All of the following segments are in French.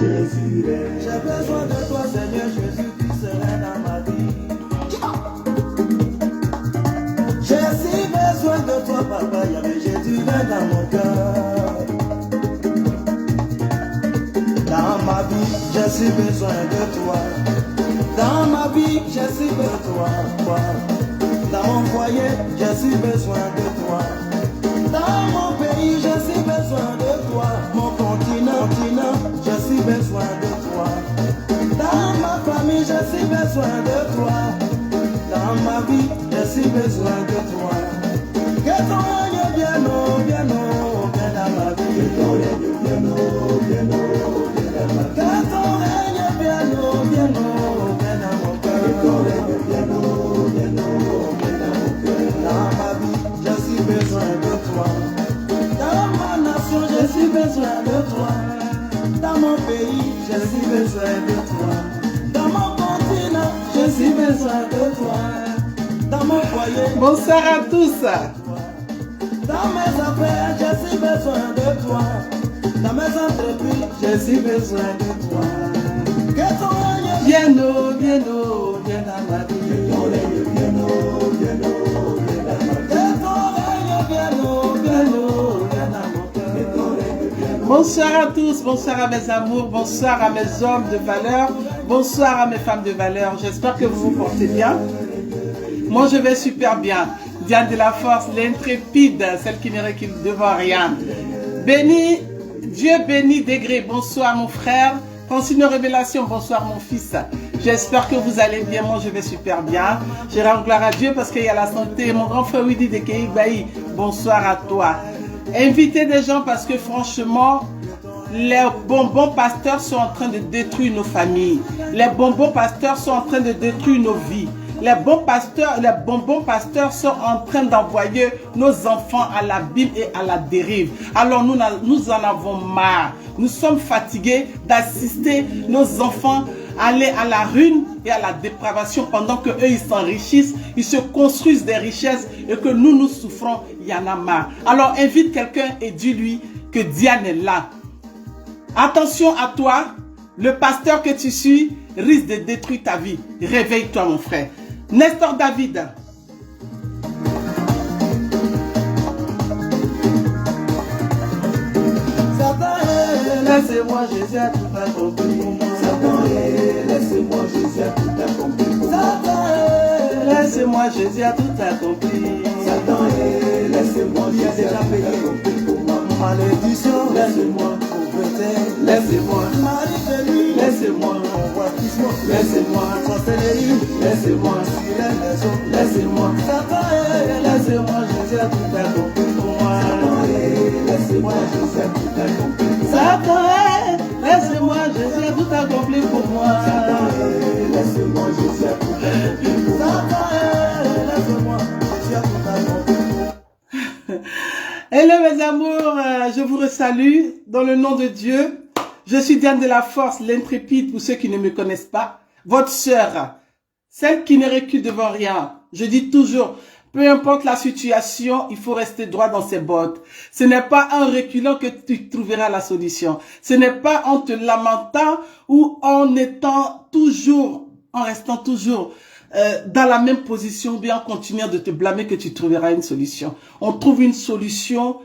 Jésus règne. J'ai besoin de toi, Seigneur Jésus, tu serais dans ma vie. J'ai si besoin de toi, papa, Yahvé, Jésus règne dans mon cœur. Dans ma vie, j'ai si besoin de toi. Dans ma vie, j'ai si besoin de toi. Dans mon foyer, j'ai si besoin de toi. Dans mon pays, j'ai si besoin de toi. Mon continent, j'ai si besoin de toi. Dans ma famille, j'ai si besoin de toi. Dans ma vie, j'ai si besoin de toi. Que ton règne vienne, vienne dans ma vie. Que ton règne vienne, vienne dans ma vie. Que ton règne vienne, vienne dans mon cœur. Que ton règne vienne, vienne dans mon cœur. Dans ma vie, j'ai si besoin de toi. Dans ma nation, j'ai si besoin de toi. Dans mon pays, j'ai si besoin de toi. Dans mon continent, j'ai si besoin de toi. Dans mon foyer, bonsoir à tous. Dans mes affaires, j'ai si besoin de toi. Dans mes entreprises, j'ai si besoin de toi. Que ton règne vienne, vienne dans ma vie. Que ton règne vienne, vienne dans ma vie. Que ton règne vienne, vienne dans mon cœur. Que ton règne vienne. Bonsoir à tous, bonsoir à mes amours, bonsoir à mes hommes de valeur, bonsoir à mes femmes de valeur. J'espère que vous vous portez bien. Moi, je vais super bien. Diane de la force, l'intrépide, celle qui ne recule devant rien. Béni, Dieu béni Degré, bonsoir mon frère. Francine Révélation, bonsoir mon fils. J'espère que vous allez bien, moi je vais super bien. Je rends gloire à Dieu parce qu'il y a la santé. Mon grand frère Widi de Keïbaï, bonsoir à toi. Invitez des gens parce que franchement, les bonbons pasteurs sont en train de détruire nos familles. Les bonbons pasteurs sont en train de détruire nos vies. Les bonbons pasteurs sont en train d'envoyer nos enfants à l'abîme et à la dérive. Alors nous en avons marre. Nous sommes fatigués d'assister nos enfants aller à la ruine et à la dépravation pendant que eux ils s'enrichissent, ils se construisent des richesses et que nous souffrons. Il y en a marre. Alors invite quelqu'un et dis-lui que Diane est là. Attention à toi, le pasteur que tu suis risque de détruire ta vie. Réveille-toi mon frère. Nestor David. Laissez-moi, Jésus a tout accompli pour moi. Satan, laissez-moi, Jésus a tout accompli pour moi. Satan, laissez-moi, Jésus a tout accompli. Satan, laissez-moi, il a déjà payé pour moi. Malédiction, laissez-moi, pauvreté, laissez-moi, mari de lui, laissez-moi, convoitissement, laissez-moi, sorcellerie, laissez-moi, sirène des eaux, laissez-moi. Satan, laissez-moi, Jésus a tout accompli pour moi. Satan, laissez-moi, Jésus a tout accompli. Satan, laissez-moi, Jésus a tout accompli pour moi. Satan, laissez-moi, Jésus a tout accompli pour moi. Satan, laissez-moi, Jésus a tout accompli pour moi. Hello mes amours, je vous resalue dans le nom de Dieu. Je suis Diane de la force, l'intrépide pour ceux qui ne me connaissent pas. Votre sœur, celle qui ne recule devant rien. Je dis toujours, peu importe la situation, il faut rester droit dans ses bottes. Ce n'est pas en reculant que tu trouveras la solution. Ce n'est pas en te lamentant ou en restant toujours dans la même position, bien en continuant de te blâmer que tu trouveras une solution. On trouve une solution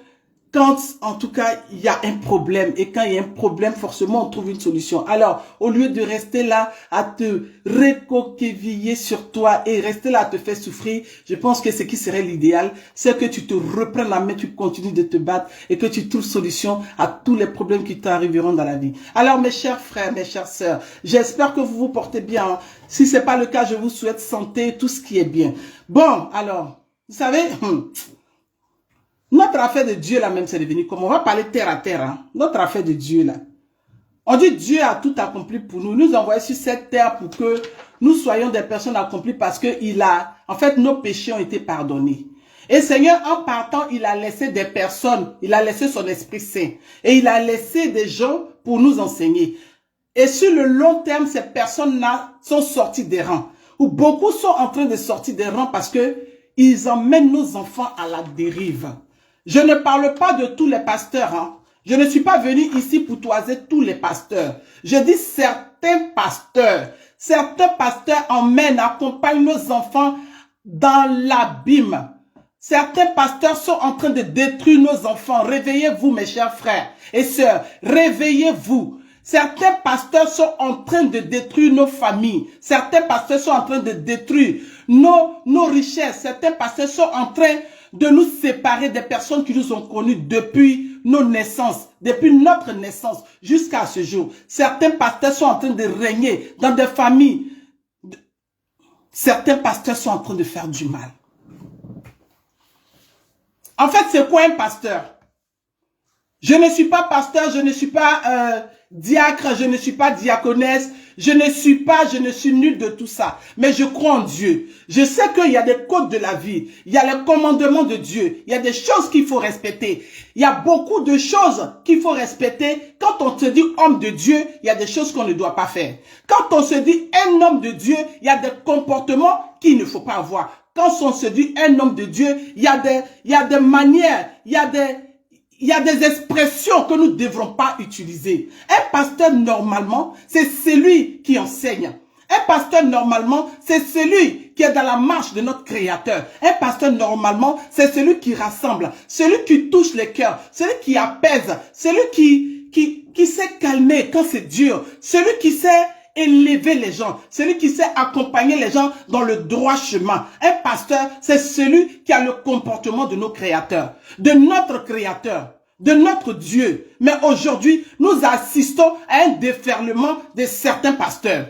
quand, en tout cas, il y a un problème. Et quand il y a un problème, forcément, on trouve une solution. Alors, au lieu de rester là à te recoqueviller sur toi et rester là à te faire souffrir, je pense que ce qui serait l'idéal, c'est que tu te reprennes la main, tu continues de te battre et que tu trouves solution à tous les problèmes qui t'arriveront dans la vie. Alors, mes chers frères, mes chères sœurs, j'espère que vous vous portez bien. Si c'est pas le cas, je vous souhaite santé, tout ce qui est bien. Bon, alors, vous savez... Notre affaire de Dieu là même c'est devenu comme on va parler terre à terre. Hein? Notre affaire de Dieu là. On dit Dieu a tout accompli pour nous. Nous envoie sur cette terre pour que nous soyons des personnes accomplies parce que en fait nos péchés ont été pardonnés. Et Seigneur en partant il a laissé des personnes, il a laissé son Esprit Saint et il a laissé des gens pour nous enseigner. Et sur le long terme ces personnes-là sont sorties des rangs. Ou beaucoup sont en train de sortir des rangs parce que ils emmènent nos enfants à la dérive. Je ne parle pas de tous les pasteurs, hein. Je ne suis pas venu ici pour toiser tous les pasteurs. Je dis certains pasteurs. Certains pasteurs emmènent, accompagnent nos enfants dans l'abîme. Certains pasteurs sont en train de détruire nos enfants. Réveillez-vous, mes chers frères et sœurs. Réveillez-vous. Certains pasteurs sont en train de détruire nos familles. Certains pasteurs sont en train de détruire nos richesses. Certains pasteurs sont en train de nous séparer des personnes qui nous ont connus depuis nos naissances, depuis notre naissance jusqu'à ce jour. Certains pasteurs sont en train de régner dans des familles. Certains pasteurs sont en train de faire du mal. En fait, c'est quoi un pasteur? Je ne suis pas pasteur, je ne suis pas diacre, je ne suis pas diaconesse, je ne suis nul de tout ça. Mais je crois en Dieu. Je sais qu'il y a des codes de la vie, il y a les commandements de Dieu, il y a des choses qu'il faut respecter. Il y a beaucoup de choses qu'il faut respecter. Quand on se dit homme de Dieu, il y a des choses qu'on ne doit pas faire. Quand on se dit un homme de Dieu, il y a des comportements qu'il ne faut pas avoir. Quand on se dit un homme de Dieu, il y a des manières, il y a des expressions que nous ne devrons pas utiliser. Un pasteur, normalement, c'est celui qui enseigne. Un pasteur, normalement, c'est celui qui est dans la marche de notre Créateur. Un pasteur, normalement, c'est celui qui rassemble, celui qui touche les cœurs, celui qui apaise, celui qui sait calmer quand c'est dur, celui qui sait élever les gens, celui qui sait accompagner les gens dans le droit chemin. Un pasteur, c'est celui qui a le comportement de nos créateurs, de notre Créateur, de notre Dieu. Mais aujourd'hui, nous assistons à un déferlement de certains pasteurs.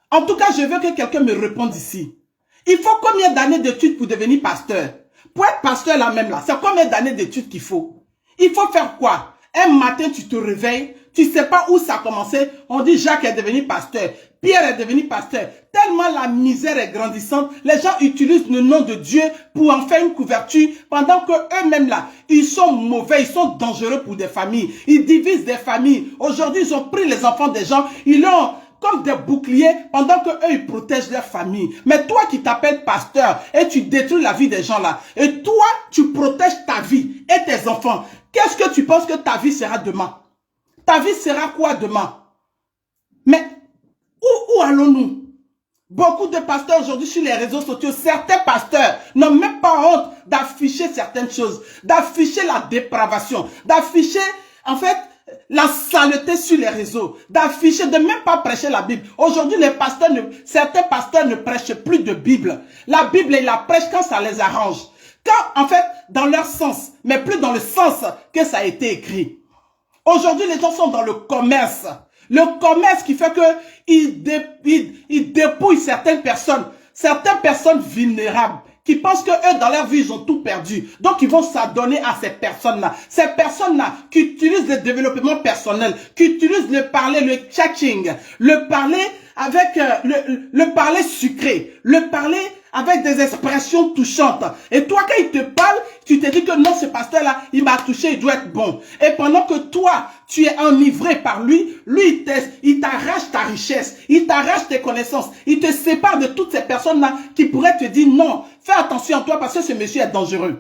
En tout cas, je veux que quelqu'un me réponde ici. Il faut combien d'années d'études pour devenir pasteur? Pour être pasteur là même là, c'est combien d'années d'études qu'il faut? Il faut faire quoi? Un matin, tu te réveilles, tu sais pas où ça a commencé. On dit Jacques est devenu pasteur, Pierre est devenu pasteur. Tellement la misère est grandissante, les gens utilisent le nom de Dieu pour en faire une couverture, pendant que eux-mêmes là, ils sont mauvais, ils sont dangereux pour des familles. Ils divisent des familles. Aujourd'hui, ils ont pris les enfants des gens, ils l'ont comme des boucliers, pendant que eux ils protègent leur famille. Mais toi qui t'appelles pasteur et tu détruis la vie des gens là, et toi tu protèges ta vie et tes enfants, qu'est-ce que tu penses que ta vie sera demain? Ta vie sera quoi demain? Mais où allons-nous? Beaucoup de pasteurs aujourd'hui sur les réseaux sociaux, certains pasteurs n'ont même pas honte d'afficher certaines choses, d'afficher la dépravation, d'afficher en fait la saleté sur les réseaux, d'afficher, de même pas prêcher la Bible. Aujourd'hui, certains pasteurs ne prêchent plus de Bible. La Bible, ils la prêchent quand ça les arrange. Quand, en fait, dans leur sens, mais plus dans le sens que ça a été écrit. Aujourd'hui, les gens sont dans le commerce. Le commerce qui fait que ils dépouillent certaines personnes vulnérables, qui pensent que eux, dans leur vie, ils ont tout perdu. Donc, ils vont s'adonner à ces personnes-là. Ces personnes-là qui utilisent le développement personnel, qui utilisent le parler, le chatting, le parler avec le parler sucré, le parler avec des expressions touchantes. Et toi, quand il te parle, tu te dis que non, ce pasteur-là, il m'a touché, il doit être bon. Et pendant que toi, tu es enivré par lui, lui, il t'arrache ta richesse, il t'arrache tes connaissances, il te sépare de toutes ces personnes-là qui pourraient te dire non, fais attention à toi parce que ce monsieur est dangereux.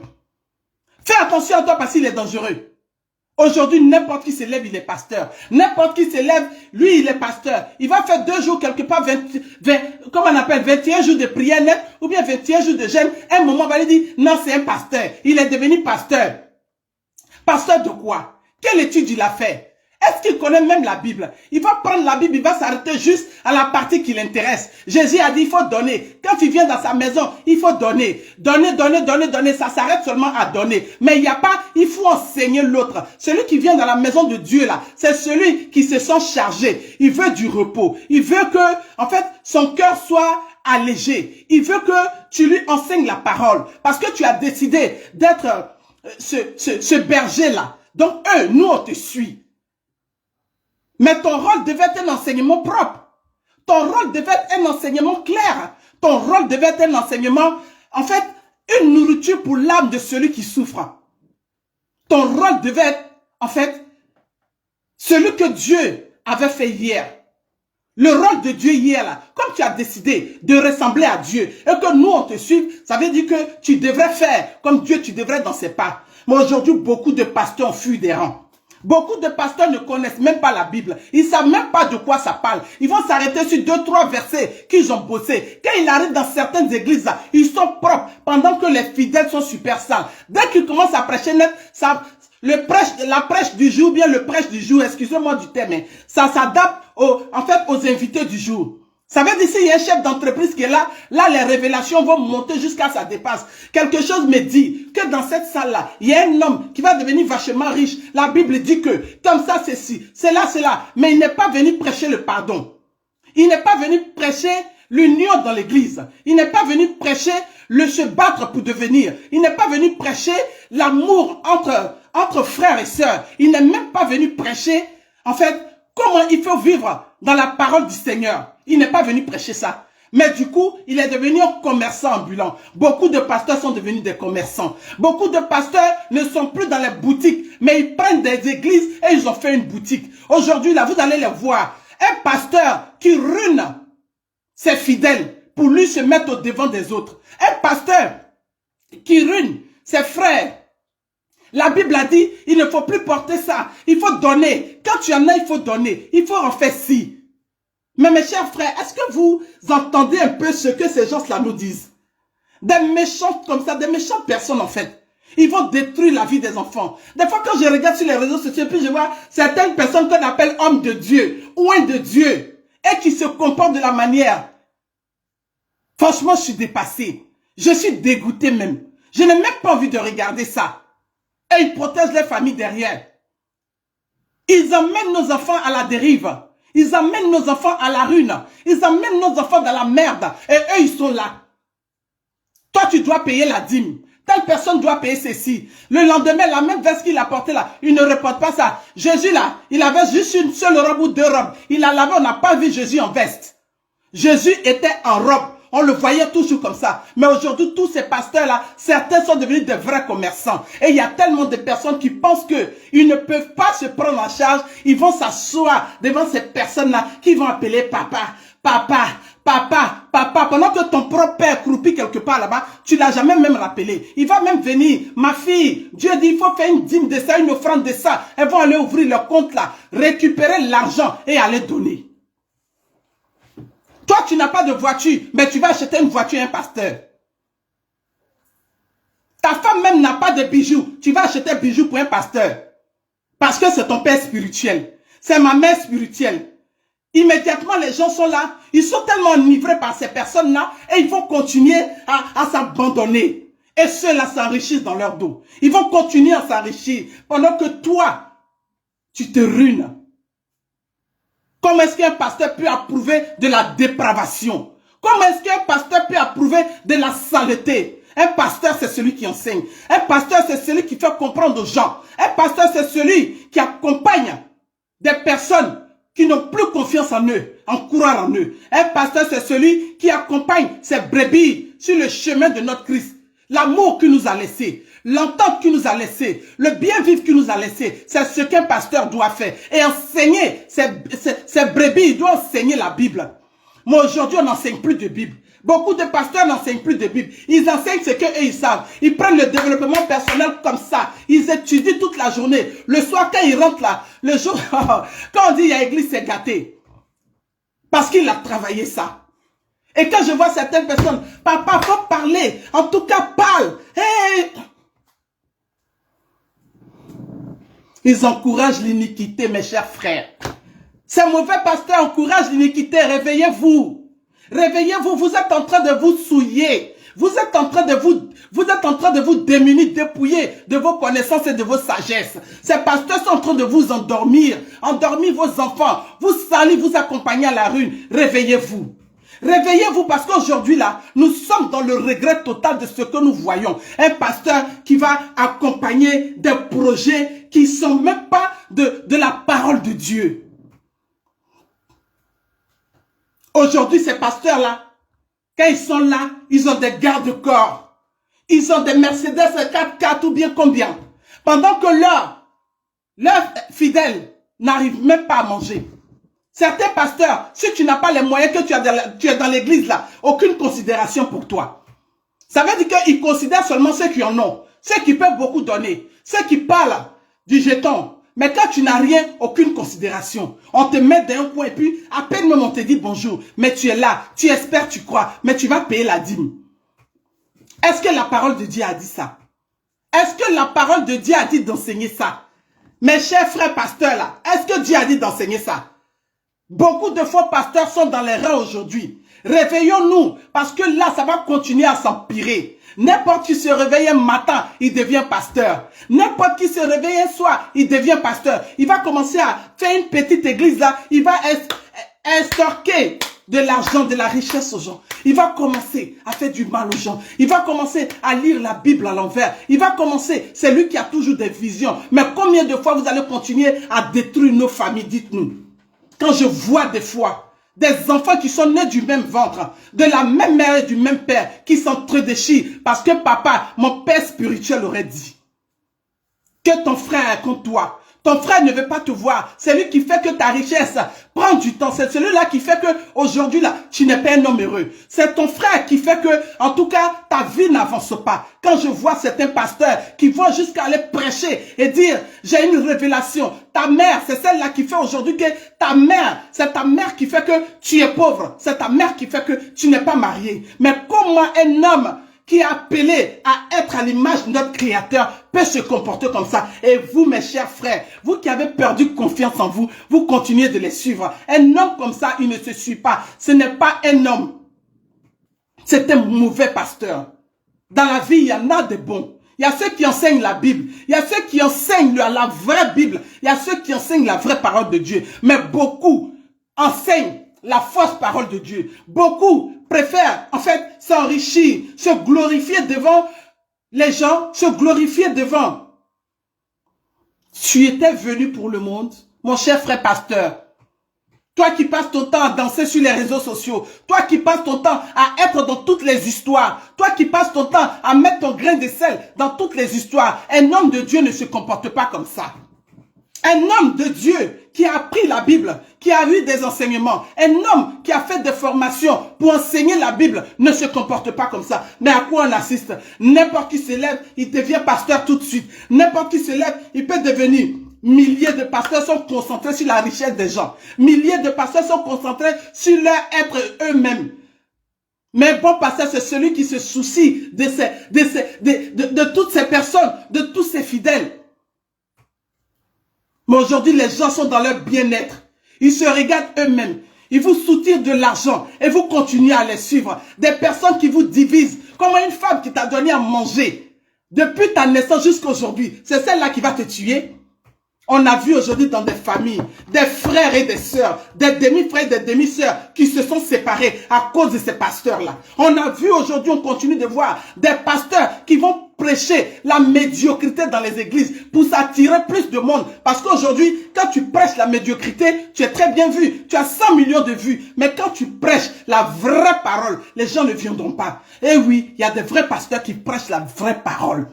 Fais attention à toi parce qu'il est dangereux. Aujourd'hui, n'importe qui se lève, il est pasteur. N'importe qui se lève, lui, il est pasteur. Il va faire 2 jours quelque part, 21 jours de prière nette, ou bien 21 jours de jeûne. Un moment, on va lui dire, non, c'est un pasteur. Il est devenu pasteur. Pasteur de quoi? Quelle étude il a fait? Est-ce qu'il connaît même la Bible? Il va prendre la Bible, il va s'arrêter juste à la partie qui l'intéresse. Jésus a dit, il faut donner. Quand il vient dans sa maison, il faut donner. Donner, donner, donner, donner. Ça s'arrête seulement à donner. Mais il n'y a pas, il faut enseigner l'autre. Celui qui vient dans la maison de Dieu là, c'est celui qui se sent chargé. Il veut du repos. Il veut que, en fait, son cœur soit allégé. Il veut que tu lui enseignes la parole. Parce que tu as décidé d'être ce berger là. Donc eux, nous on te suit. Mais ton rôle devait être un enseignement propre. Ton rôle devait être un enseignement clair. Ton rôle devait être un enseignement, en fait, une nourriture pour l'âme de celui qui souffre. Ton rôle devait être, en fait, celui que Dieu avait fait hier. Le rôle de Dieu hier, là, comme tu as décidé de ressembler à Dieu et que nous, on te suive, ça veut dire que tu devrais faire comme Dieu, tu devrais dans ses pas. Mais aujourd'hui, beaucoup de pasteurs ont fui des rangs. Beaucoup de pasteurs ne connaissent même pas la Bible. Ils ne savent même pas de quoi ça parle. Ils vont s'arrêter sur 2-3 versets qu'ils ont bossés. Quand ils arrivent dans certaines églises, là, ils sont propres pendant que les fidèles sont super sales. Dès qu'ils commencent à prêcher net, la prêche du jour, bien le prêche du jour, excusez-moi du terme, hein, ça s'adapte aux invités du jour. Ça veut dire s'il y a un chef d'entreprise qui est là, les révélations vont monter jusqu'à sa dépasse. Quelque chose me dit que dans cette salle-là, il y a un homme qui va devenir vachement riche. La Bible dit que, comme ça, c'est ci, c'est là. Mais il n'est pas venu prêcher le pardon. Il n'est pas venu prêcher l'union dans l'église. Il n'est pas venu prêcher le se battre pour devenir. Il n'est pas venu prêcher l'amour entre frères et sœurs. Il n'est même pas venu prêcher, en fait, comment il faut vivre dans la parole du Seigneur. Il n'est pas venu prêcher ça. Mais du coup, il est devenu un commerçant ambulant. Beaucoup de pasteurs sont devenus des commerçants. Beaucoup de pasteurs ne sont plus dans les boutiques, mais ils prennent des églises et ils ont fait une boutique. Aujourd'hui, là, vous allez les voir. Un pasteur qui ruine ses fidèles pour lui se mettre au devant des autres. Un pasteur qui ruine ses frères. La Bible a dit, il ne faut plus porter ça. Il faut donner. Quand tu en as, il faut donner. Il faut en faire ci. Mais mes chers frères, est-ce que vous entendez un peu ce que ces gens-là nous disent? Des méchants comme ça, des méchantes personnes en fait. Ils vont détruire la vie des enfants. Des fois quand je regarde sur les réseaux sociaux, puis je vois certaines personnes qu'on appelle hommes de Dieu, ou un de Dieu, et qui se comportent de la manière. Franchement, je suis dépassé. Je suis dégoûté même. Je n'ai même pas envie de regarder ça. Et ils protègent les familles derrière. Ils emmènent nos enfants à la dérive. Ils amènent nos enfants à la ruine. Ils amènent nos enfants dans la merde. Et eux, ils sont là. Toi, tu dois payer la dîme. Telle personne doit payer ceci. Le lendemain, la même veste qu'il a portée là, il ne reporte pas ça. Jésus là, il avait juste une seule robe ou 2 robes. Il a lavé, on n'a pas vu Jésus en veste. Jésus était en robe. On le voyait toujours comme ça. Mais aujourd'hui, tous ces pasteurs-là, certains sont devenus des vrais commerçants. Et il y a tellement de personnes qui pensent qu'ils ne peuvent pas se prendre en charge. Ils vont s'asseoir devant ces personnes-là qui vont appeler papa, papa, papa, papa. Pendant que ton propre père croupit quelque part là-bas, tu l'as jamais même rappelé. Il va même venir. Ma fille, Dieu dit, il faut faire une dîme de ça, une offrande de ça. Elles vont aller ouvrir leur compte là, récupérer l'argent et aller donner. Toi, tu n'as pas de voiture, mais tu vas acheter une voiture à un pasteur. Ta femme même n'a pas de bijoux. Tu vas acheter un bijou pour un pasteur. Parce que c'est ton père spirituel. C'est ma mère spirituelle. Immédiatement, les gens sont là. Ils sont tellement enivrés par ces personnes-là et ils vont continuer à s'abandonner. Et ceux-là s'enrichissent dans leur dos. Ils vont continuer à s'enrichir pendant que toi, tu te ruines. Comment est-ce qu'un pasteur peut approuver de la dépravation? Comment est-ce qu'un pasteur peut approuver de la saleté? Un pasteur, c'est celui qui enseigne. Un pasteur, c'est celui qui fait comprendre aux gens. Un pasteur, c'est celui qui accompagne des personnes qui n'ont plus confiance en eux, en croire en eux. Un pasteur, c'est celui qui accompagne ses brebis sur le chemin de notre Christ. L'amour qu'il nous a laissé, l'entente qu'il nous a laissé, le bien-vivre qu'il nous a laissé, c'est ce qu'un pasteur doit faire. Et enseigner ses brebis, il doit enseigner la Bible. Mais aujourd'hui, on n'enseigne plus de Bible. Beaucoup de pasteurs n'enseignent plus de Bible. Ils enseignent ce qu'eux, ils savent. Ils prennent le développement personnel comme ça. Ils étudient toute la journée. Le soir, quand ils rentrent là, le jour, quand on dit il y a église, c'est gâté. Parce qu'il a travaillé ça. Et quand je vois certaines personnes, papa, faut parler. En tout cas, parle. Hey. Ils encouragent l'iniquité, mes chers frères. Ces mauvais pasteurs encouragent l'iniquité. Réveillez-vous. Réveillez-vous. Vous êtes en train de vous souiller. Vous êtes en train de vous démunir, dépouiller de vos connaissances et de vos sagesses. Ces pasteurs sont en train de vous endormir. Endormir vos enfants. Vous salir, vous accompagner à la ruine. Réveillez-vous. Réveillez-vous parce qu'aujourd'hui là, nous sommes dans le regret total de ce que nous voyons. Un pasteur qui va accompagner des projets qui ne sont même pas de la parole de Dieu. Aujourd'hui, ces pasteurs-là, quand ils sont là, ils ont des garde-corps. Ils ont des Mercedes 4x4 ou bien combien. Pendant que leurs fidèles n'arrivent même pas à manger. Certains pasteurs, si tu n'as pas les moyens que tu es dans l'église là, aucune considération pour toi. Ça veut dire qu'ils considèrent seulement ceux qui en ont, ceux qui peuvent beaucoup donner, ceux qui parlent du jeton, Mais quand tu n'as rien, aucune considération, on te met dans un coin et puis à peine même on te dit bonjour, mais tu es là, tu espères, tu crois, mais tu vas payer la dîme. Est-ce que la parole de Dieu a dit ça? Est-ce que la parole de Dieu a dit d'enseigner ça? Mes chers frères pasteurs là, est-ce que Dieu a dit d'enseigner ça? Beaucoup de faux pasteurs sont dans les rangs aujourd'hui. Réveillons-nous, parce que là, ça va continuer à s'empirer. N'importe qui se réveille un matin, il devient pasteur. N'importe qui se réveille un soir, il devient pasteur. Il va commencer à faire une petite église là, il va extorquer de l'argent, de la richesse aux gens. Il va commencer à faire du mal aux gens. Il va commencer à lire la Bible à l'envers. Il va commencer, c'est lui qui a toujours des visions. Mais combien de fois vous allez continuer à détruire nos familles, dites-nous. Quand je vois des fois des enfants qui sont nés du même ventre, de la même mère et du même père, qui s'entre-déchirent parce que papa, mon père spirituel aurait dit que ton frère est contre toi. Ton frère ne veut pas te voir. C'est lui qui fait que ta richesse prend du temps. C'est celui-là qui fait que aujourd'hui là, tu n'es pas un homme heureux. C'est ton frère qui fait que, en tout cas, ta vie n'avance pas. Quand je vois certains pasteurs qui vont jusqu'à aller prêcher et dire, j'ai une révélation. Ta mère, c'est celle-là qui fait aujourd'hui que ta mère, c'est ta mère qui fait que tu es pauvre. C'est ta mère qui fait que tu n'es pas marié. Mais comment un homme qui est appelé à être à l'image de notre Créateur peut se comporter comme ça? Et vous, mes chers frères, vous qui avez perdu confiance en vous, vous continuez de les suivre. Un homme comme ça, il ne se suit pas. Ce n'est pas un homme. C'est un mauvais pasteur. Dans la vie, il y en a des bons. Il y a ceux qui enseignent la Bible. Il y a ceux qui enseignent la vraie Bible. Il y a ceux qui enseignent la vraie parole de Dieu. Mais beaucoup enseignent la fausse parole de Dieu. Beaucoup préfèrent, en fait, s'enrichir, se glorifier devant les gens, se glorifier devant. Tu étais venu pour le monde, mon cher frère pasteur. Toi qui passes ton temps à danser sur les réseaux sociaux. Toi qui passes ton temps à être dans toutes les histoires. Toi qui passes ton temps à mettre ton grain de sel dans toutes les histoires. Un homme de Dieu ne se comporte pas comme ça. Un homme de Dieu qui a appris la Bible, qui a eu des enseignements, un homme qui a fait des formations pour enseigner la Bible ne se comporte pas comme ça. Mais à quoi on assiste? N'importe qui se lève, il devient pasteur tout de suite. N'importe qui se lève, il peut devenir. Milliers de pasteurs sont concentrés sur la richesse des gens. Milliers de pasteurs sont concentrés sur leur être eux-mêmes. Mais un bon pasteur, c'est celui qui se soucie de toutes ces personnes, de tous ces fidèles. Mais aujourd'hui, les gens sont dans leur bien-être. Ils se regardent eux-mêmes. Ils vous soutirent de l'argent et vous continuez à les suivre. Des personnes qui vous divisent. Comme une femme qui t'a donné à manger. Depuis ta naissance jusqu'à aujourd'hui. C'est celle-là qui va te tuer. On a vu aujourd'hui dans des familles, des frères et des sœurs, des demi-frères et des demi-sœurs qui se sont séparés à cause de ces pasteurs-là. On a vu aujourd'hui, on continue de voir des pasteurs qui vont prêcher la médiocrité dans les églises pour s'attirer plus de monde. Parce qu'aujourd'hui, quand tu prêches la médiocrité, tu es très bien vu. Tu as 100 millions de vues. Mais quand tu prêches la vraie parole, les gens ne viendront pas. Et oui, il y a des vrais pasteurs qui prêchent la vraie parole.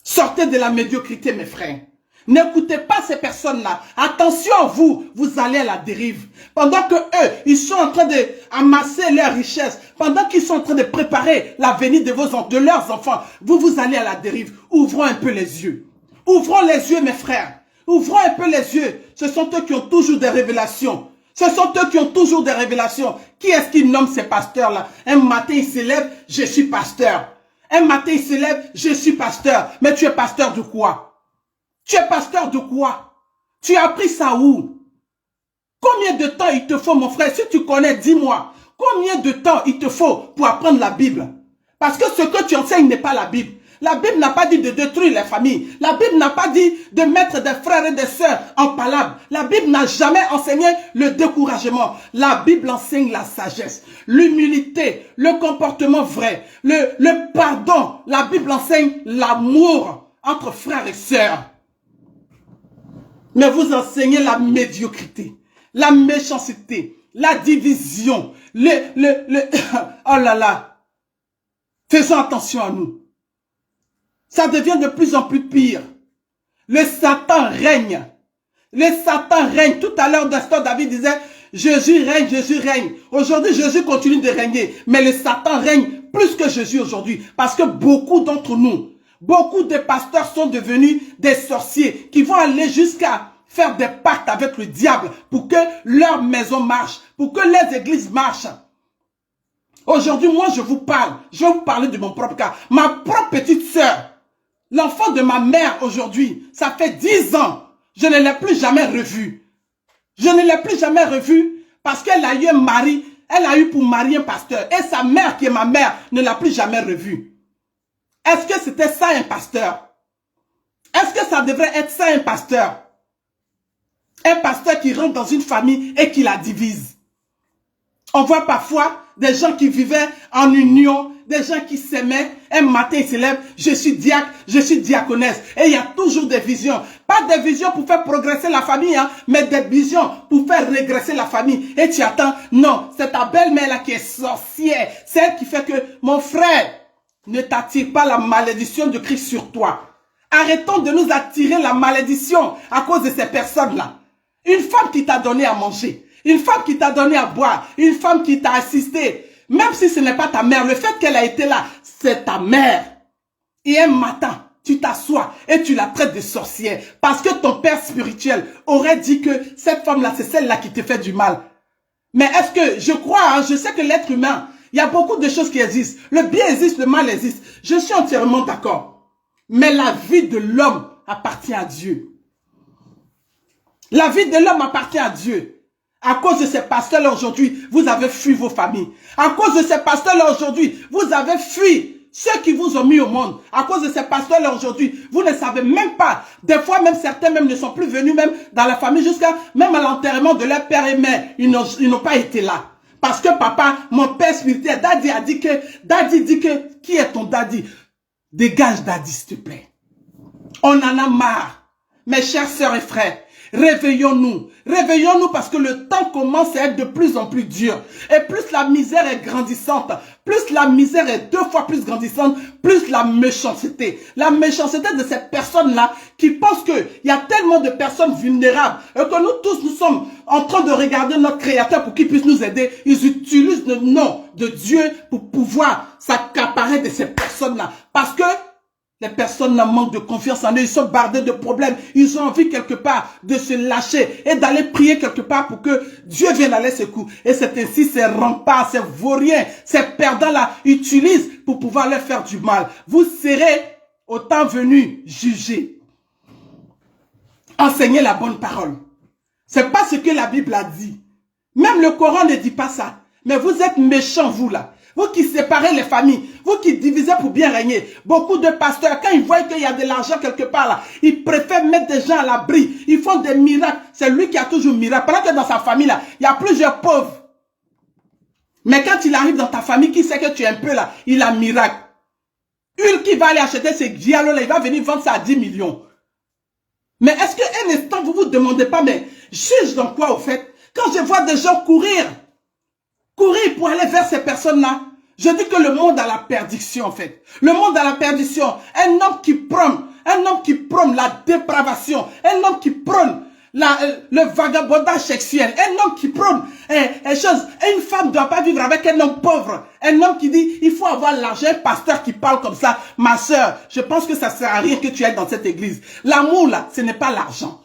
Sortez de la médiocrité, mes frères. N'écoutez pas ces personnes-là. Attention à vous, vous allez à la dérive. Pendant que eux, ils sont en train d'amasser leurs richesses, pendant qu'ils sont en train de préparer l'avenir de leurs enfants, vous allez à la dérive. Ouvrons un peu les yeux. Ouvrons les yeux, mes frères. Ouvrons un peu les yeux. Ce sont eux qui ont toujours des révélations. Ce sont eux qui ont toujours des révélations. Qui est-ce qui nomme ces pasteurs-là? Un matin, il se lève, je suis pasteur. Un matin, il se lève, je suis pasteur. Mais tu es pasteur de quoi? Tu es pasteur de quoi? Tu as appris ça où? Combien de temps il te faut, mon frère? Si tu connais, dis-moi. Combien de temps il te faut pour apprendre la Bible? Parce que ce que tu enseignes n'est pas la Bible. La Bible n'a pas dit de détruire les familles. La Bible n'a pas dit de mettre des frères et des sœurs en palabre. La Bible n'a jamais enseigné le découragement. La Bible enseigne la sagesse, l'humilité, le comportement vrai, le pardon. La Bible enseigne l'amour entre frères et sœurs. Mais vous enseignez la médiocrité, la méchanceté, la division, oh là là. Faisons attention à nous. Ça devient de plus en plus pire. Le Satan règne. Le Satan règne. Tout à l'heure, David disait, Jésus règne, Jésus règne. Aujourd'hui, Jésus continue de régner. Mais le Satan règne plus que Jésus aujourd'hui. Parce que beaucoup d'entre nous, Beaucoup de pasteurs sont devenus des sorciers qui vont aller jusqu'à faire des pactes avec le diable pour que leur maison marche, pour que les églises marchent. Aujourd'hui, moi, je vous parle. Je vais vous parler de mon propre cas. Ma propre petite sœur, l'enfant de ma mère aujourd'hui, ça fait 10 ans. Je ne l'ai plus jamais revue. Je ne l'ai plus jamais revue parce qu'elle a eu un mari. Elle a eu pour mari un pasteur. Et sa mère, qui est ma mère, ne l'a plus jamais revue. Est-ce que c'était ça un pasteur? Est-ce que ça devrait être ça un pasteur? Un pasteur qui rentre dans une famille et qui la divise. On voit parfois des gens qui vivaient en union, des gens qui s'aimaient. Un matin, ils se lèvent, je suis diacre, je suis diaconesse. Et il y a toujours des visions. Pas des visions pour faire progresser la famille, hein, mais des visions pour faire régresser la famille. Et tu attends, non, c'est ta belle-mère là qui est sorcière. C'est elle qui fait que, mon frère, ne t'attire pas la malédiction de Christ sur toi. Arrêtons de nous attirer la malédiction à cause de ces personnes-là. Une femme qui t'a donné à manger, une femme qui t'a donné à boire, une femme qui t'a assisté, même si ce n'est pas ta mère, le fait qu'elle a été là, c'est ta mère. Et un matin, tu t'assois et tu la traites de sorcière parce que ton père spirituel aurait dit que cette femme-là, c'est celle-là qui te fait du mal. Mais est-ce que, je crois, hein, je sais que l'être humain, il y a beaucoup de choses qui existent. Le bien existe, le mal existe. Je suis entièrement d'accord. Mais la vie de l'homme appartient à Dieu. La vie de l'homme appartient à Dieu. À cause de ces pasteurs-là aujourd'hui, vous avez fui vos familles. À cause de ces pasteurs-là aujourd'hui, vous avez fui ceux qui vous ont mis au monde. À cause de ces pasteurs-là aujourd'hui, vous ne savez même pas. Des fois, même certains même ne sont plus venus même dans la famille jusqu'à même à l'enterrement de leur père et mère. Ils n'ont pas été là. Parce que papa, mon père spirituel, Daddy dit que, qui est ton daddy? Dégage Daddy, s'il te plaît. On en a marre. Mes chères sœurs et frères, réveillons-nous. Réveillons-nous parce que le temps commence à être de plus en plus dur. Et plus la misère est grandissante, plus la misère est 2 fois plus grandissante, plus la méchanceté. La méchanceté de ces personnes-là qui pensent qu'il y a tellement de personnes vulnérables et que nous tous, nous sommes en train de regarder notre Créateur pour qu'il puisse nous aider. Ils utilisent le nom de Dieu pour pouvoir s'accaparer de ces personnes-là. Parce que les personnes manquent de confiance en eux, ils sont bardés de problèmes, ils ont envie quelque part de se lâcher et d'aller prier quelque part pour que Dieu vienne à leur secours. Et c'est ainsi ces remparts, ces vauriens, ces perdants-là utilisent pour pouvoir leur faire du mal. Vous serez au temps venu jugés. Enseignez la bonne parole. C'est pas ce que la Bible a dit. Même le Coran ne dit pas ça. Mais vous êtes méchants, vous là. Vous qui séparez les familles, vous qui divisez pour bien régner. Beaucoup de pasteurs, quand ils voient qu'il y a de l'argent quelque part là, ils préfèrent mettre des gens à l'abri. Ils font des miracles. C'est lui qui a toujours miracle. Pendant que dans sa famille là, il y a plusieurs pauvres. Mais quand il arrive dans ta famille, qui sait que tu es un peu là, il a miracle. Une qui va aller acheter ces dialogues là, il va venir vendre ça à 10 millions. Mais est-ce qu'un instant, vous vous demandez pas, mais juge dans quoi au fait? Quand je vois des gens courir pour aller vers ces personnes-là, je dis que le monde a la perdition en fait. Le monde a la perdition. Un homme qui prône la dépravation, un homme qui prône le vagabondage sexuel, un homme qui prône une femme ne doit pas vivre avec un homme pauvre, un homme qui dit il faut avoir l'argent, un pasteur qui parle comme ça. Ma soeur, je pense que ça ne sert à rien que tu ailles dans cette église. L'amour là, ce n'est pas l'argent.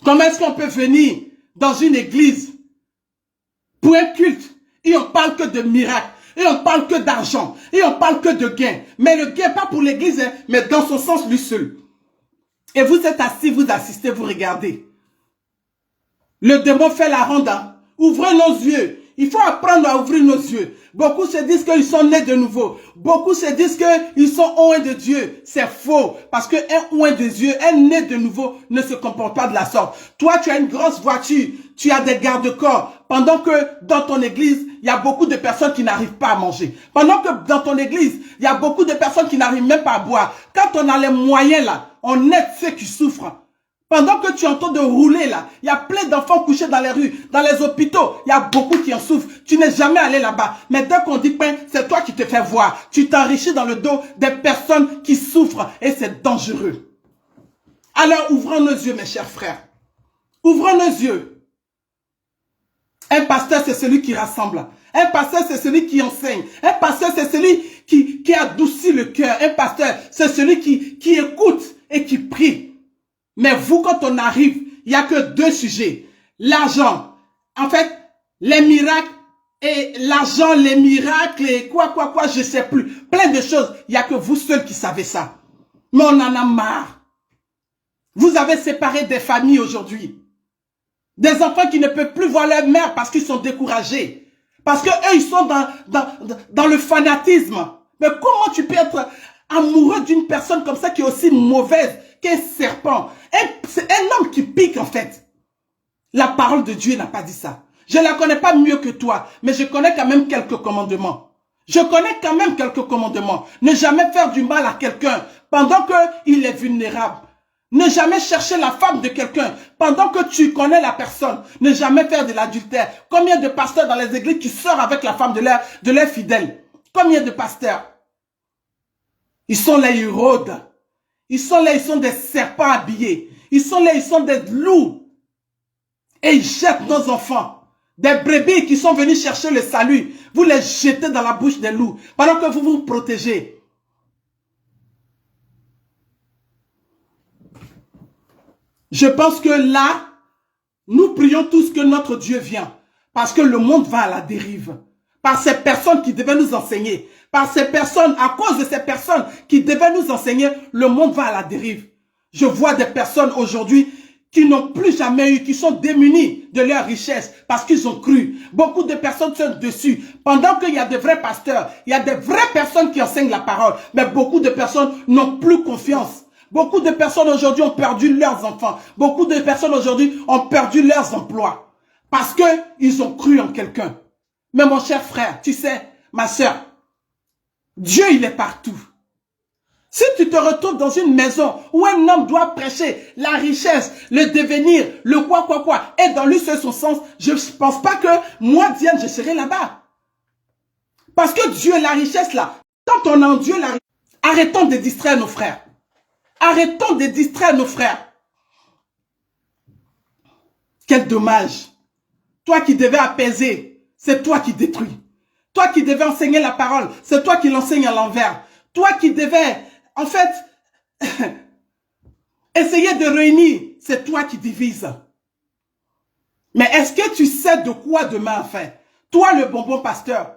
Comment est-ce qu'on peut venir dans une église pour un culte et on parle que de miracles, et on parle que d'argent, et on parle que de gain. Mais le gain, pas pour l'église, hein, mais dans son sens lui seul. Et vous êtes assis, vous assistez, vous regardez. Le démon fait la ronde. Hein. Ouvrez nos yeux. Il faut apprendre à ouvrir nos yeux. Beaucoup se disent qu'ils sont nés de nouveau. Beaucoup se disent qu'ils sont oints de Dieu. C'est faux. Parce qu'un oint de Dieu, un né de nouveau, ne se comporte pas de la sorte. Toi, tu as une grosse voiture. Tu as des garde-corps. Pendant que dans ton église, il y a beaucoup de personnes qui n'arrivent pas à manger. Pendant que dans ton église, il y a beaucoup de personnes qui n'arrivent même pas à boire. Quand on a les moyens là, on aide ceux qui souffrent. Pendant que tu es en train de rouler là, il y a plein d'enfants couchés dans les rues, dans les hôpitaux. Il y a beaucoup qui en souffrent. Tu n'es jamais allé là-bas. Mais dès qu'on dit pain, c'est toi qui te fais voir. Tu t'enrichis dans le dos des personnes qui souffrent et c'est dangereux. Alors ouvrons nos yeux, mes chers frères. Ouvrons nos yeux. Un pasteur, c'est celui qui rassemble. Un pasteur, c'est celui qui enseigne. Un pasteur, c'est celui qui adoucit le cœur. Un pasteur, c'est celui qui écoute et qui prie. Mais vous, quand on arrive, il n'y a que deux sujets. L'argent. En fait, les miracles et l'argent, les miracles et quoi, je sais plus. Plein de choses. Il n'y a que vous seuls qui savez ça. Mais on en a marre. Vous avez séparé des familles aujourd'hui. Des enfants qui ne peuvent plus voir leur mère parce qu'ils sont découragés. Parce que eux, ils sont dans le fanatisme. Mais comment tu peux être amoureux d'une personne comme ça qui est aussi mauvaise qu'un serpent? C'est un homme qui pique en fait. La parole de Dieu n'a pas dit ça. Je ne la connais pas mieux que toi, mais je connais quand même quelques commandements. Je connais quand même quelques commandements. Ne jamais faire du mal à quelqu'un pendant qu'il est vulnérable. Ne jamais chercher la femme de quelqu'un pendant que tu connais la personne. Ne jamais faire de l'adultère. Combien de pasteurs dans les églises qui sortent avec la femme de leurs fidèles? Combien de pasteurs? Ils sont là, ils rôdent. Ils sont là, ils sont des serpents habillés. Ils sont là, ils sont des loups. Et ils jettent nos enfants. Des brebis qui sont venus chercher le salut. Vous les jetez dans la bouche des loups. Pendant que vous vous protégez. Je pense que là, nous prions tous que notre Dieu vient. Parce que le monde va à la dérive. Par ces personnes qui devaient nous enseigner. Par ces personnes, à cause de ces personnes qui devaient nous enseigner, le monde va à la dérive. Je vois des personnes aujourd'hui qui n'ont plus jamais eu, qui sont démunis de leur richesse parce qu'ils ont cru. Beaucoup de personnes sont dessus. Pendant qu'il y a de vrais pasteurs, il y a de vraies personnes qui enseignent la parole. Mais beaucoup de personnes n'ont plus confiance. Beaucoup de personnes aujourd'hui ont perdu leurs enfants. Beaucoup de personnes aujourd'hui ont perdu leurs emplois. Parce qu'ils ont cru en quelqu'un. Mais mon cher frère, tu sais, ma soeur, Dieu il est partout. Si tu te retrouves dans une maison où un homme doit prêcher la richesse, le devenir, le quoi, et dans lui seul son sens, je ne pense pas que moi, Diane, je serai là-bas. Parce que Dieu, la richesse là, quand on a en Dieu la richesse, arrêtons de distraire nos frères. Arrêtons de distraire nos frères. Quel dommage. Toi qui devais apaiser, c'est toi qui détruis. Toi qui devais enseigner la parole, c'est toi qui l'enseignes à l'envers. Toi qui devais, en fait, essayer de réunir, c'est toi qui divises. Mais est-ce que tu sais de quoi demain fait? Toi le bonbon pasteur.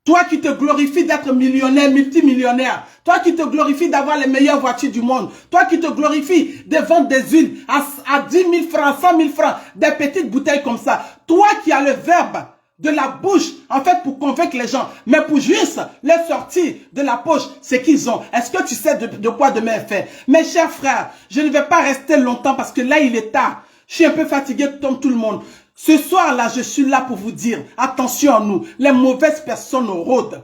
Toi qui te glorifies d'être millionnaire, multimillionnaire. Toi qui te glorifies d'avoir les meilleures voitures du monde. Toi qui te glorifies de vendre des huiles à 10 000 francs, 100 000 francs, des petites bouteilles comme ça. Toi qui as le verbe de la bouche, en fait, pour convaincre les gens. Mais pour juste les sortir de la poche, c'est qu'ils ont. Est-ce que tu sais de quoi demain est fait? Mes chers frères, je ne vais pas rester longtemps parce que là, il est tard. Je suis un peu fatigué comme tout le monde. Ce soir-là, je suis là pour vous dire, attention à nous, les mauvaises personnes rôdent.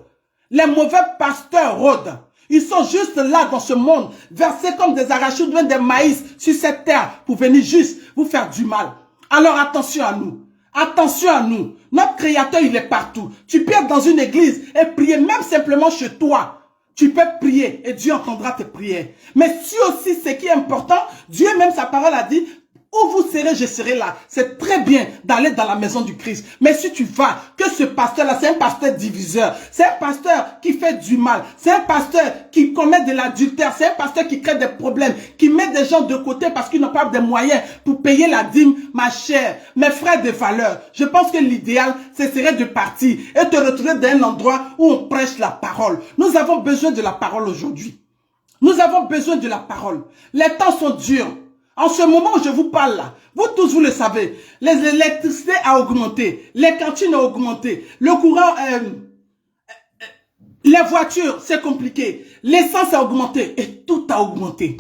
Les mauvais pasteurs rôdent. Ils sont juste là dans ce monde, versés comme des arachides ou des maïs sur cette terre pour venir juste vous faire du mal. Alors attention à nous. Attention à nous. Notre Créateur, il est partout. Tu peux être dans une église et prier, même simplement chez toi. Tu peux prier et Dieu entendra tes prières. Mais si aussi, ce qui est important, Dieu même, sa parole a dit, où vous serez, je serai là. C'est très bien d'aller dans la maison du Christ. Mais si tu vas, que ce pasteur-là, c'est un pasteur diviseur. C'est un pasteur qui fait du mal. C'est un pasteur qui commet de l'adultère. C'est un pasteur qui crée des problèmes. Qui met des gens de côté parce qu'ils n'ont pas de moyens pour payer la dîme. Ma chère, mes frères de valeur, je pense que l'idéal, ce serait de partir et te retrouver dans un endroit où on prêche la parole. Nous avons besoin de la parole aujourd'hui. Nous avons besoin de la parole. Les temps sont durs. En ce moment où je vous parle là, vous tous vous le savez, l'électricité a augmenté, les cantines ont augmenté, le courant, les voitures c'est compliqué, l'essence a augmenté et tout a augmenté.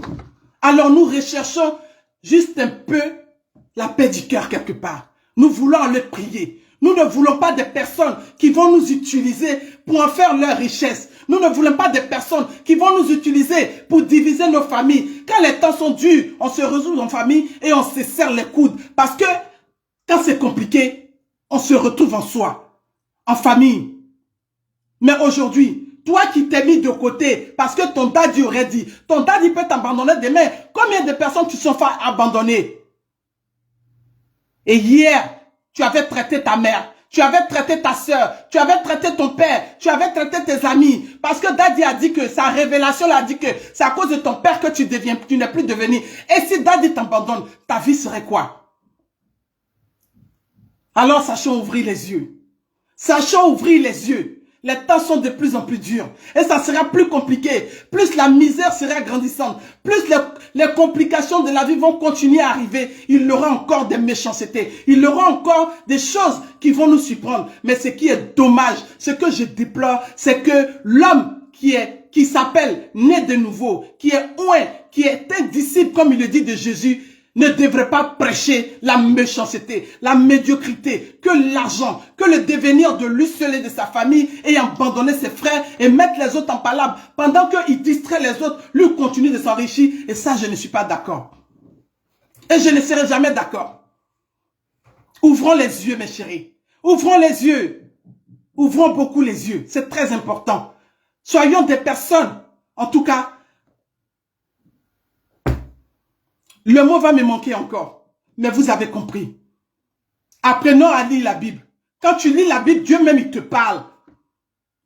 Alors nous recherchons juste un peu la paix du cœur quelque part. Nous voulons aller prier. Nous ne voulons pas des personnes qui vont nous utiliser pour en faire leur richesse. Nous ne voulons pas des personnes qui vont nous utiliser pour diviser nos familles. Quand les temps sont durs, on se retrouve en famille et on se serre les coudes. Parce que quand c'est compliqué, on se retrouve en soi, en famille. Mais aujourd'hui, toi qui t'es mis de côté parce que ton daddy aurait dit, ton daddy peut t'abandonner demain. Combien de personnes tu sont fait abandonner? Et hier, tu avais traité ta mère, tu avais traité ta sœur, tu avais traité ton père, tu avais traité tes amis. Parce que Daddy a dit que, sa révélation a dit que c'est à cause de ton père que tu n'es plus devenu. Et si Daddy t'abandonne, ta vie serait quoi? Alors sachons ouvrir les yeux. Sachons ouvrir les yeux. Les temps sont de plus en plus durs. Et ça sera plus compliqué. Plus la misère sera grandissante. Plus les complications de la vie vont continuer à arriver. Il y aura encore des méchancetés. Il y aura encore des choses qui vont nous surprendre. Mais ce qui est dommage, ce que je déplore, c'est que l'homme qui s'appelle né de nouveau, qui est oint, qui est un disciple, comme il le dit de Jésus, ne devrait pas prêcher la méchanceté, la médiocrité, que l'argent, que le devenir de lui seul et de sa famille et abandonner ses frères et mettre les autres en palabre pendant qu'il distrait les autres, lui continue de s'enrichir. Et ça, je ne suis pas d'accord. Et je ne serai jamais d'accord. Ouvrons les yeux, mes chéris. Ouvrons les yeux. Ouvrons beaucoup les yeux. C'est très important. Soyons des personnes, en tout cas. Le mot va me manquer encore, mais vous avez compris. Apprenons à lire la Bible. Quand tu lis la Bible, Dieu même il te parle.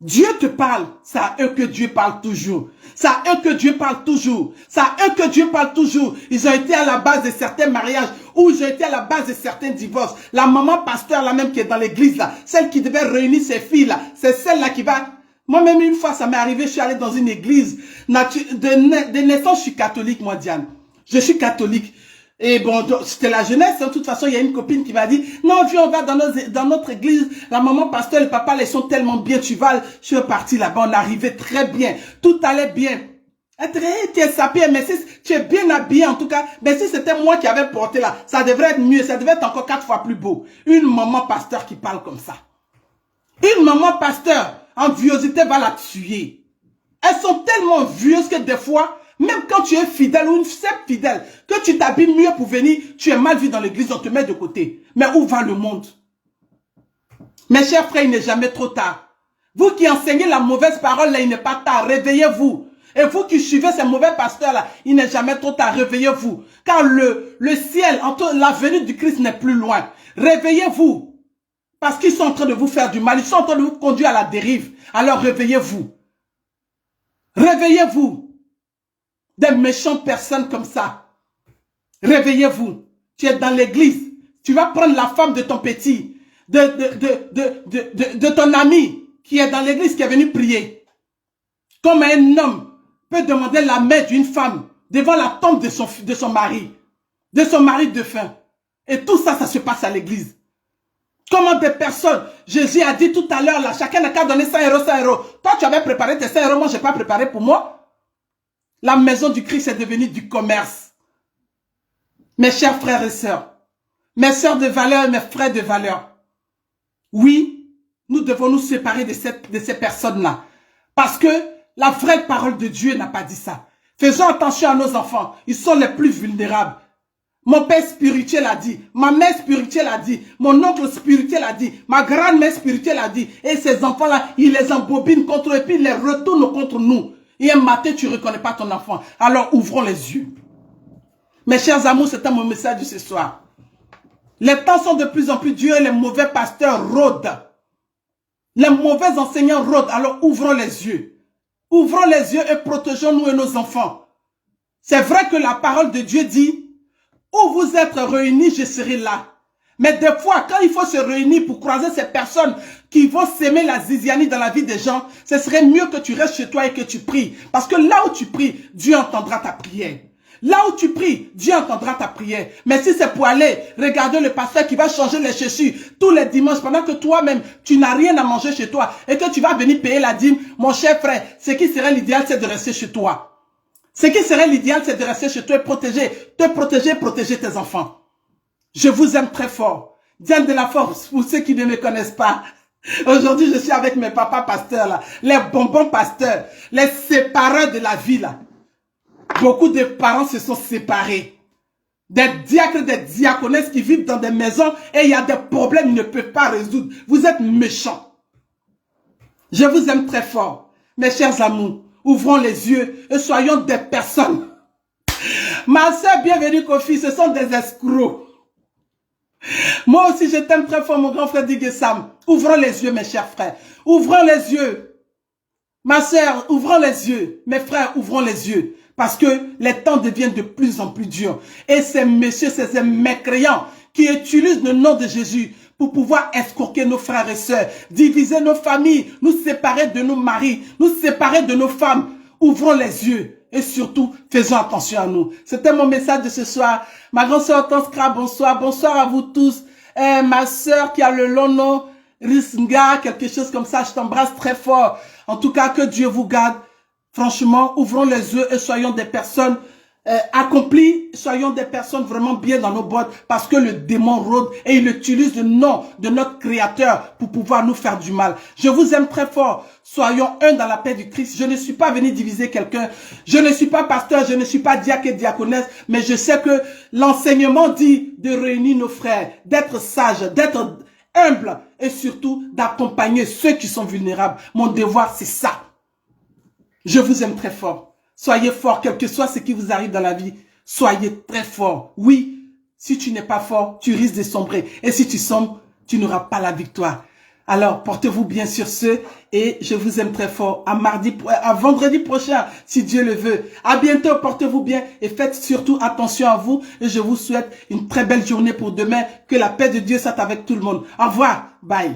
Dieu te parle. C'est à eux que Dieu parle toujours. C'est à eux que Dieu parle toujours. C'est à eux que Dieu parle toujours. Ils ont été à la base de certains mariages ou ils ont été à la base de certains divorces. La maman pasteur là même qui est dans l'église là, celle qui devait réunir ses filles là, c'est celle-là qui va... Moi-même une fois ça m'est arrivé, je suis allé dans une église. De naissance, je suis catholique moi Diane. Je suis catholique. Et bon, c'était la jeunesse. De toute façon, il y a une copine qui m'a dit, non, viens, on va dans notre église. La maman pasteur, le papa, ils sont tellement bien. Je suis parti là-bas. On arrivait très bien. Tout allait bien. Tu es sapé, mais si tu es bien habillé en tout cas. Mais si c'était moi qui avais porté là, ça devrait être mieux. Ça devrait être encore 4 fois plus beau. Une maman pasteur qui parle comme ça. Une maman pasteur en viosité va la tuer. Elles sont tellement vieuses que des fois, même quand tu es fidèle ou une fidèle, que tu t'habilles mieux pour venir, tu es mal vu dans l'église, on te met de côté. Mais où va le monde? Mes chers frères, il n'est jamais trop tard. Vous qui enseignez la mauvaise parole, là, il n'est pas tard. Réveillez-vous. Et vous qui suivez ces mauvais pasteurs-là, il n'est jamais trop tard. Réveillez-vous. Car le ciel, la venue du Christ n'est plus loin. Réveillez-vous. Parce qu'ils sont en train de vous faire du mal. Ils sont en train de vous conduire à la dérive. Alors réveillez-vous. Réveillez-vous. Des méchantes personnes comme ça. Réveillez-vous. Tu es dans l'église. Tu vas prendre la femme de ton petit, de ton ami qui est dans l'église, qui est venu prier. Comme un homme peut demander la main d'une femme devant la tombe de son mari défunt. Et tout ça, ça se passe à l'église. Comment des personnes, Jésus a dit tout à l'heure, là, chacun n'a qu'à donner 100 euros, 100 euros. Toi, tu avais préparé tes 100 euros, moi, je n'ai pas préparé pour moi. La maison du Christ est devenue du commerce. Mes chers frères et sœurs, mes sœurs de valeur et mes frères de valeur, oui, nous devons nous séparer de ces personnes-là. Parce que la vraie parole de Dieu n'a pas dit ça. Faisons attention à nos enfants, ils sont les plus vulnérables. Mon père spirituel a dit, ma mère spirituelle a dit, mon oncle spirituel a dit, ma grand-mère spirituelle a dit. Et ces enfants-là, ils les embobinent contre eux et puis ils les retournent contre nous. Et un matin, tu ne reconnais pas ton enfant. Alors, ouvrons les yeux. Mes chers amours, c'était mon message de ce soir. Les temps sont de plus en plus durs et les mauvais pasteurs rôdent. Les mauvais enseignants rôdent. Alors, ouvrons les yeux. Ouvrons les yeux et protégeons-nous et nos enfants. C'est vrai que la parole de Dieu dit, où vous êtes réunis, je serai là. Mais des fois, quand il faut se réunir pour croiser ces personnes qui vont s'aimer la zizianie dans la vie des gens, ce serait mieux que tu restes chez toi et que tu pries. Parce que là où tu pries, Dieu entendra ta prière. Là où tu pries, Dieu entendra ta prière. Mais si c'est pour aller regarder le pasteur qui va changer les chaussures tous les dimanches pendant que toi-même, tu n'as rien à manger chez toi et que tu vas venir payer la dîme, mon cher frère, ce qui serait l'idéal, c'est de rester chez toi. Ce qui serait l'idéal, c'est de rester chez toi et te protéger tes enfants. Je vous aime très fort. Diane de la Force, pour ceux qui ne me connaissent pas. Aujourd'hui, je suis avec mes papas pasteurs, là, les bonbons pasteurs, les sépareurs de la vie. Là. Beaucoup de parents se sont séparés. Des diacres, des diaconesses qui vivent dans des maisons et il y a des problèmes qu'ils ne peuvent pas résoudre. Vous êtes méchants. Je vous aime très fort. Mes chers amours, ouvrons les yeux et soyons des personnes. Ma soeur, bienvenue Kofi, ce sont des escrocs. Moi aussi, je t'aime très fort, mon grand frère Diguessam. Ouvrons les yeux, mes chers frères. Ouvrons les yeux. Ma sœur, ouvrons les yeux. Mes frères, ouvrons les yeux. Parce que les temps deviennent de plus en plus durs. Et ces messieurs, ces mécréants qui utilisent le nom de Jésus pour pouvoir escroquer nos frères et sœurs, diviser nos familles, nous séparer de nos maris, nous séparer de nos femmes. Ouvrons les yeux. Et surtout, faisons attention à nous. C'était mon message de ce soir. Ma grande sœur Hortense Kra, bonsoir. Bonsoir à vous tous. Ma sœur qui a le long nom, Risnga, quelque chose comme ça, je t'embrasse très fort. En tout cas, que Dieu vous garde. Franchement, ouvrons les yeux et soyons des personnes accomplies. Soyons des personnes vraiment bien dans nos bottes parce que le démon rôde et il utilise le nom de notre Créateur pour pouvoir nous faire du mal. Je vous aime très fort. Soyons un dans la paix du Christ. Je ne suis pas venu diviser quelqu'un. Je ne suis pas pasteur, je ne suis pas diacre et diaconesse, mais je sais que l'enseignement dit de réunir nos frères, d'être sages, d'être humbles et surtout d'accompagner ceux qui sont vulnérables. Mon devoir, c'est ça. Je vous aime très fort. Soyez forts, quel que soit ce qui vous arrive dans la vie. Soyez très forts. Oui, si tu n'es pas fort, tu risques de sombrer. Et si tu sombres, tu n'auras pas la victoire. Alors, portez-vous bien sur ce et je vous aime très fort. À vendredi prochain, si Dieu le veut. À bientôt, portez-vous bien et faites surtout attention à vous. Et je vous souhaite une très belle journée pour demain. Que la paix de Dieu soit avec tout le monde. Au revoir. Bye.